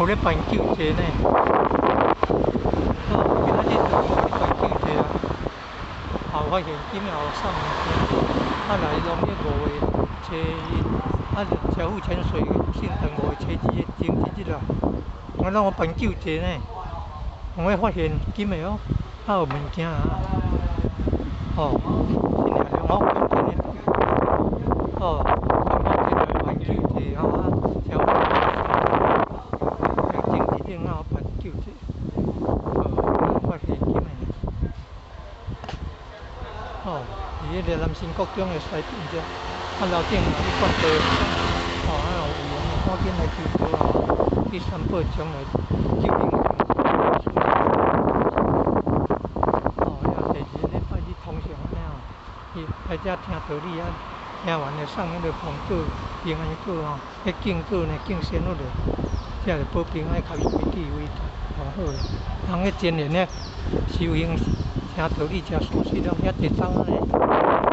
有咧办救济呢。好，今仔日就有咧办救济啊。后发现金后送物件，啊来农历5月初1，啊交付潜水性等5月初1前1日啊。我让我办救济呢，我发现金的哦，啊有物件啊，哦，是两两好今天的，哦，感觉今日办救济吼啊，交付前1日啊办救济，我发现金的。哦，伫迄个南新国中的西边遮，啊楼顶啊，伊管地，哦，啊有有人赶紧来求助啊，去三报将来救命。哦，遐第2礼拜日通常安尼哦，伊来遮听道理啊，听完了送迄个红果、平安果吼，迄敬果呢，敬仙落来，遮着保平安，较有规矩为上好诶。人迄真诶呢，修行听道理，真熟悉了，遐地藏安尼。